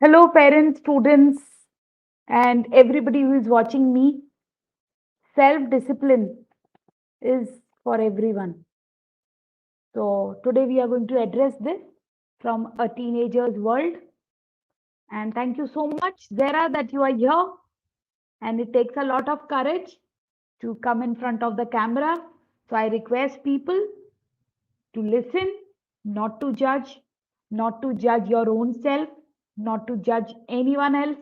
Hello, parents, students, and everybody who is watching me. Self discipline is for everyone. So, today we are going to address this from a teenager's world. And thank you so much, Zera, that you are here. And it takes a lot of courage to come in front of the camera. So, I request people to listen, not to judge your own self, not to judge anyone else.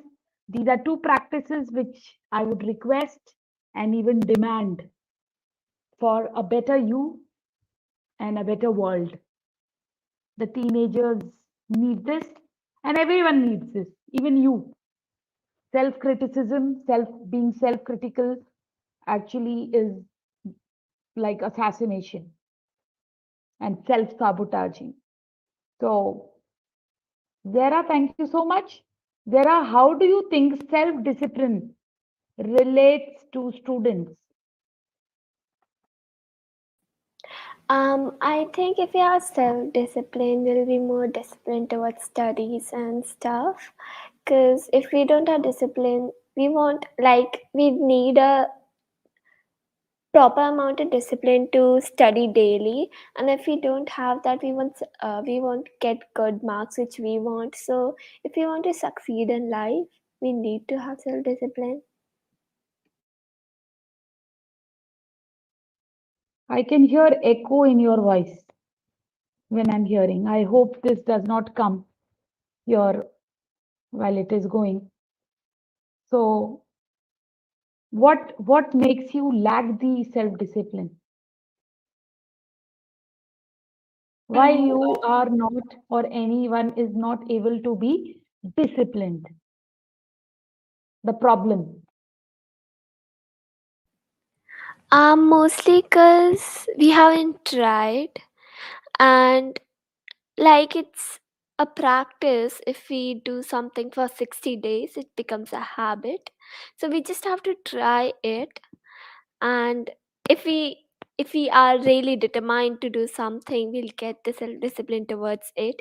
These are two practices which I would request and even demand for a better you and a better world. The teenagers need this, and everyone needs this, even you. Self criticism, being self critical actually is like assassination and self sabotaging. So, Zara, thank you so much. Zara, how do you think self discipline relates to students? I think if we are self-disciplined, we'll be more disciplined towards studies and stuff. Because if we don't have discipline, we need a proper amount of discipline to study daily. And if we don't have that, we won't get good marks which we want. So if we want to succeed in life, we need to have self-discipline. I can hear echo in your voice when I'm hearing. I hope this does not come here while it is going. So, what makes you lack the self-discipline? Why you are not or anyone is not able to be disciplined? The problem. Mostly because we haven't tried, and it's a practice. If we do something for 60 days, it becomes a habit. So we just have to try it. And if we if we are really determined to do something, we'll get the self discipline towards it.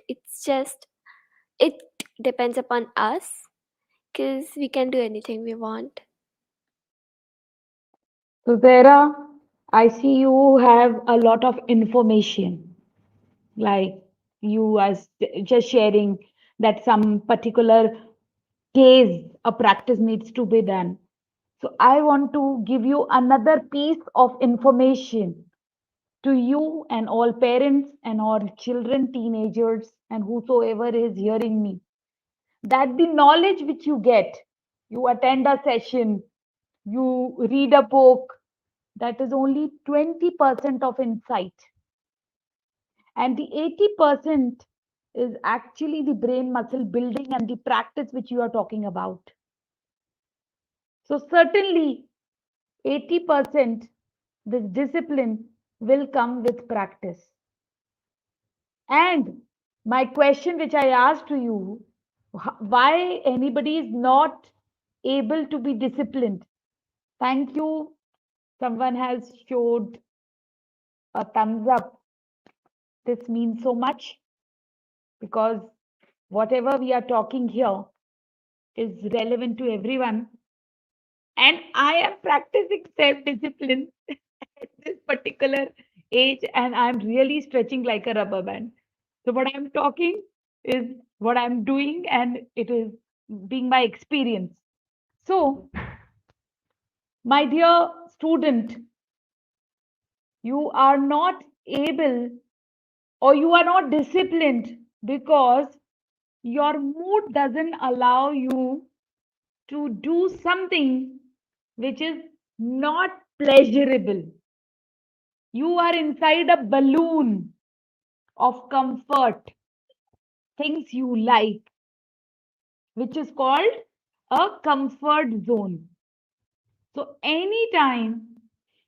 It depends upon us, because we can do anything we want. So, Zara, I see you have a lot of information, like you are just sharing that some particular case, a practice needs to be done. So, I want to give you another piece of information to you and all parents and all children, teenagers, and whosoever is hearing me, that the knowledge which you get, you attend a session, you read a book, that is only 20% of insight. And the 80% is actually the brain muscle building and the practice which you are talking about. So, certainly, 80% this discipline will come with practice. And my question, which I asked to you, why anybody is not able to be disciplined? Thank you. Someone has showed a thumbs up. This means so much because whatever we are talking here is relevant to everyone. And I am practicing self discipline at this particular age, and I'm really stretching like a rubber band. So, what I'm talking is what I'm doing, and it is being my experience. So, my dear student, you are not able or you are not disciplined because your mood doesn't allow you to do something which is not pleasurable. You are inside a balloon of comfort, things you like, which is called a comfort zone. So, anytime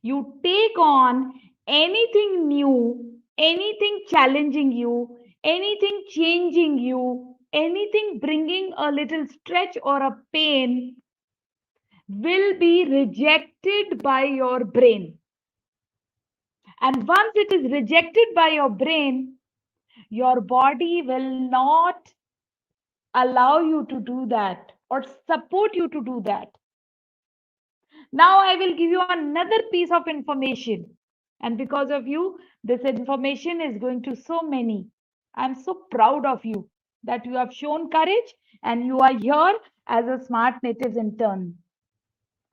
you take on anything new, anything challenging you, anything changing you, anything bringing a little stretch or a pain, will be rejected by your brain. And once it is rejected by your brain, your body will not allow you to do that or support you to do that. Now I will give you another piece of information. And because of you, this information is going to so many. I'm so proud of you that you have shown courage and you are here as a Smart Natives intern.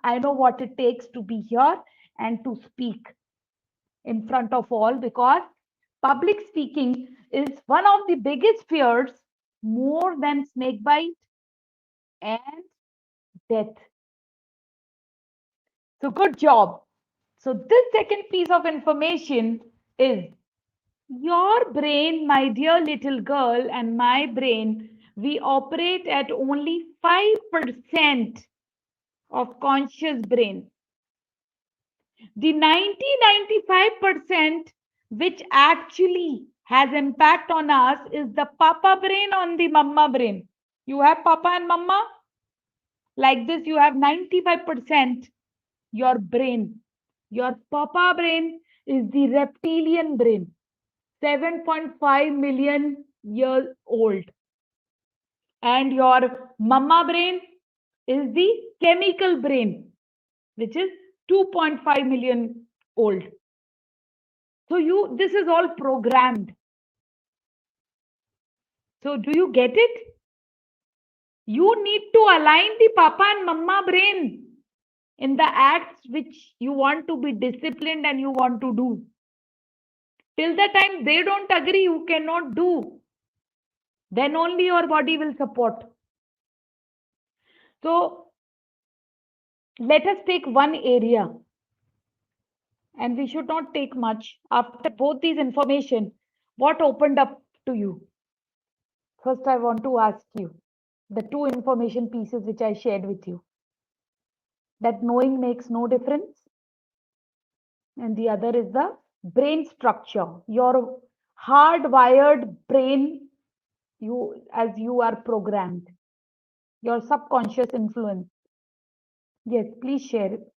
I know what it takes to be here and to speak in front of all, because public speaking is one of the biggest fears, more than snake bite and death. So good job. So this second piece of information is your brain, my dear little girl, and my brain, we operate at only 5% of conscious brain. The 90-95% which actually has impact on us is the papa brain on the mama brain. You have papa and mama. Like this, you have 95% your brain. Your papa brain is the reptilian brain, 7.5 million years old. And your mama brain is the chemical brain, which is 2.5 million old. So this is all programmed. So do you get it? You need to align the papa and mama brain in the acts which you want to be disciplined and you want to do. Till the time they don't agree, you cannot do. Then only your body will support. So let us take one area, and we should not take much. After both these information, what opened up to you? First, I want to ask you the two information pieces which I shared with you, that knowing makes no difference, and the other is the brain structure, your hardwired brain, you as you are programmed, your subconscious influence. Yes, please share it.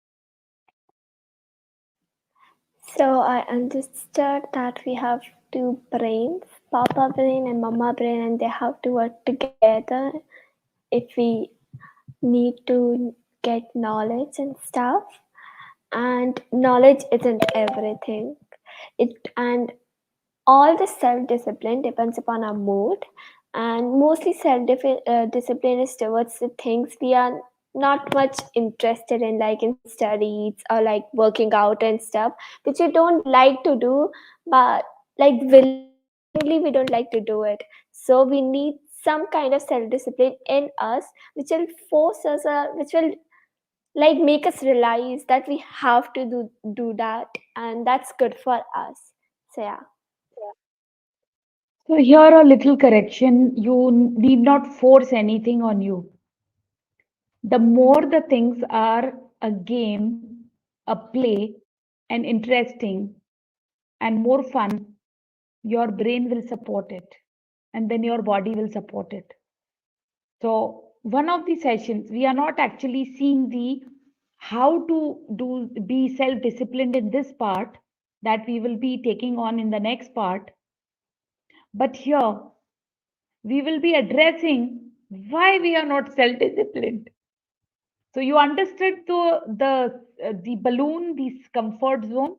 So I understood that we have two brains, Papa brain and Mama brain, and they have to work together if we need to get knowledge and stuff. And knowledge isn't everything. And all the self-discipline depends upon our mood, and mostly self-discipline is towards the things we are not much interested in, like in studies or like working out and stuff, which you don't like to do, but like willingly we don't like to do it. So we need some kind of self-discipline in us, which will force us, which will like make us realize that we have to do that, and that's good for us. So yeah. So here a little correction. You need not force anything on you. The more the things are a game, a play, and interesting and more fun, your brain will support it, and then your body will support it. So one of the sessions, we are not actually seeing the how to do be self-disciplined in this part, that we will be taking on in the next part. But here we will be addressing why we are not self-disciplined. So you understood the balloon, the comfort zone.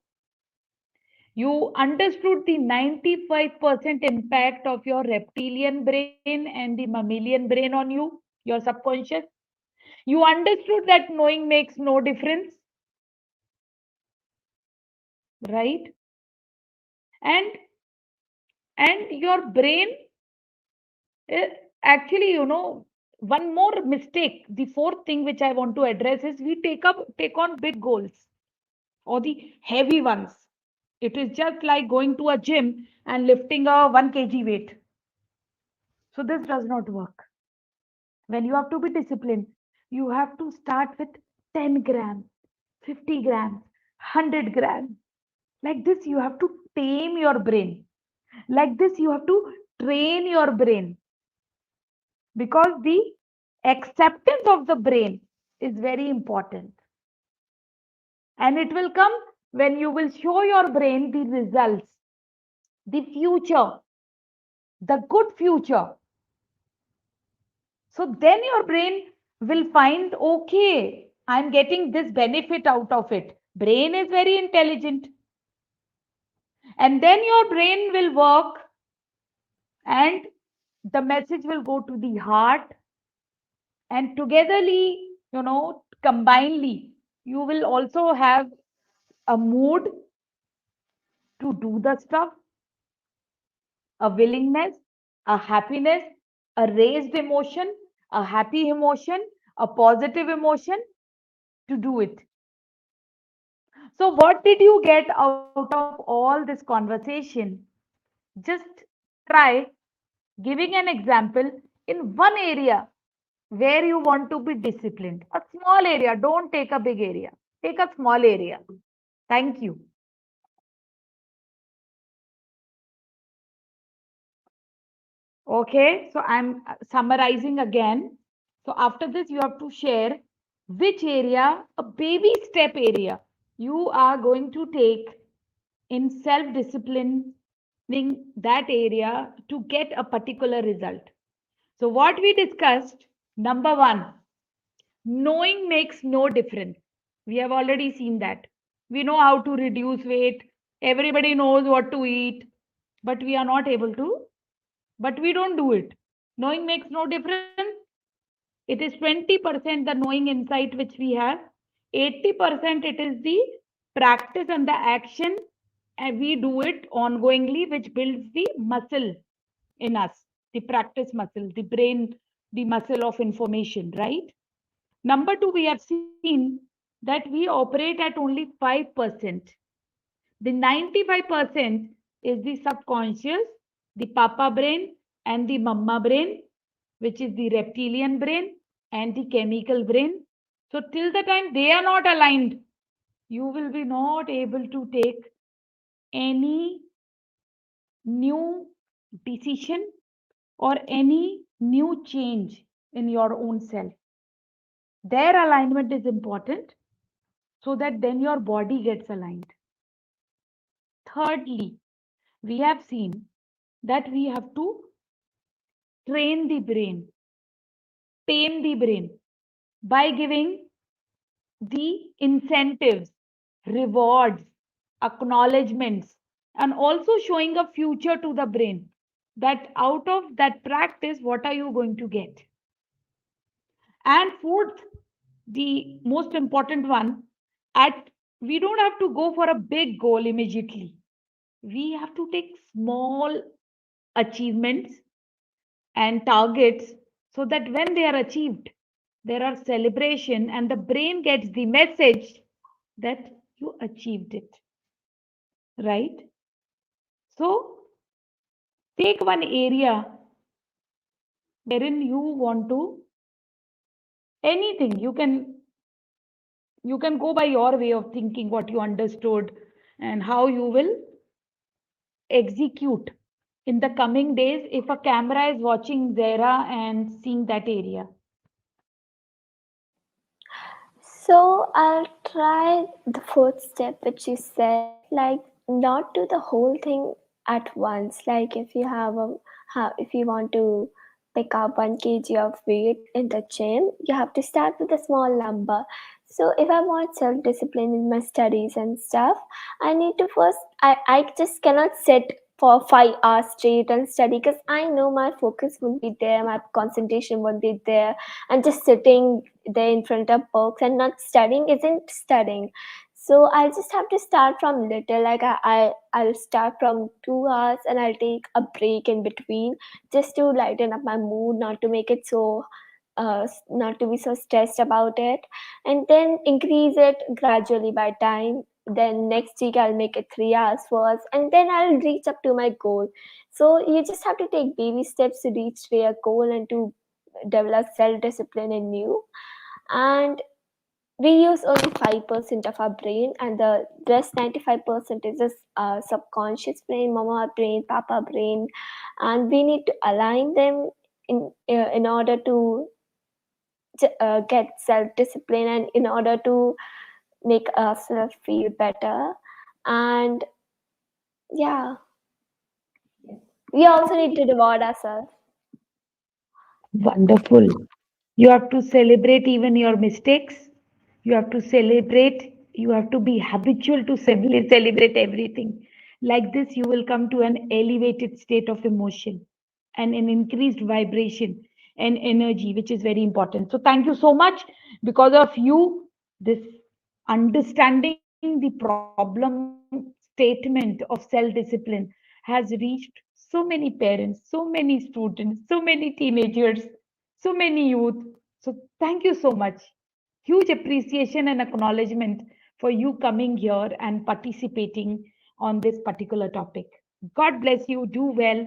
You understood the 95% impact of your reptilian brain and the mammalian brain on you, your subconscious. You understood that knowing makes no difference, right? And your brain, uh, actually, one more mistake. The fourth thing which I want to address is we take on big goals or the heavy ones. It is just like going to a gym and lifting a 1 kg weight. So this does not work. When you have to be disciplined, you have to start with 10 grams, 50 grams, 100 grams. Like this, you have to tame your brain. Like this, you have to train your brain, because the acceptance of the brain is very important. And it will come when you will show your brain the results, the future, the good future. So then your brain will find, okay, I'm getting this benefit out of it. Brain is very intelligent. And then your brain will work and the message will go to the heart, and togetherly, combinedly, you will also have a mood to do the stuff, a willingness, a happiness, a raised emotion, a happy emotion, a positive emotion to do it. So, what did you get out of all this conversation? Just try giving an example in one area where you want to be disciplined. A small area, don't take a big area, take a small area. Thank you. Okay, so I'm summarizing again. So after this, you have to share which area, a baby step area, you are going to take in self disciplining that area to get a particular result. So, what we discussed, number one, knowing makes no difference. We have already seen that. We know how to reduce weight, everybody knows what to eat, but we are not able to, but we don't do it. Knowing makes no difference. It is 20% the knowing insight which we have, 80% it is the practice and the action, and we do it ongoingly, which builds the muscle in us, the practice muscle, the brain, the muscle of information, right? Number two, we have seen that we operate at only 5%. The 95% is the subconscious, the papa brain, and the mama brain, which is the reptilian brain and the chemical brain. So, till the time they are not aligned, you will be not able to take any new decision or any new change in your own self. Their alignment is important so that then your body gets aligned. Thirdly, we have seen that we have to train the brain, tame the brain by giving the incentives, rewards, acknowledgements, and also showing a future to the brain that out of that practice, what are you going to get? And fourth, the most important one, at we don't have to go for a big goal immediately. We have to take small achievements and targets so that when they are achieved, there are celebration and the brain gets the message that you achieved it, right? So take one area wherein you want to anything. You can go by your way of thinking what you understood and how you will execute in the coming days if a camera is watching Zera and seeing that area. So I'll try the fourth step which you said, like not do the whole thing at once. Like if you want to pick up 1 kg of weight in the gym, you have to start with a small number. So if I want self discipline in my studies and stuff, I need to first I just cannot sit for 5 hours straight and study because I know my focus won't be there, my concentration won't be there, and just sitting there in front of books and not studying isn't studying. So I just have to start from little, like I'll start from 2 hours and I'll take a break in between just to lighten up my mood, not to make it so not to be so stressed about it, and then increase it gradually by time. Then next week I'll make it 3 hours first, and then I'll reach up to my goal. So you just have to take baby steps to reach to your goal and to develop self-discipline in you. And we use only 5% of our brain, and the rest 95% is just subconscious brain, mama brain, papa brain, and we need to align them in order to get self-discipline and in order to make ourselves feel better. And yeah, we also need to reward ourselves. Wonderful. You have to celebrate even your mistakes. You have to celebrate. You have to be habitual to celebrate everything. Like this, you will come to an elevated state of emotion and an increased vibration and energy, which is very important. So, thank you so much. Because of you, this understanding the problem statement of self discipline has reached so many parents, so many students, so many teenagers, so many youth. So, thank you so much. Huge appreciation and acknowledgement for you coming here and participating on this particular topic. God bless you. Do well.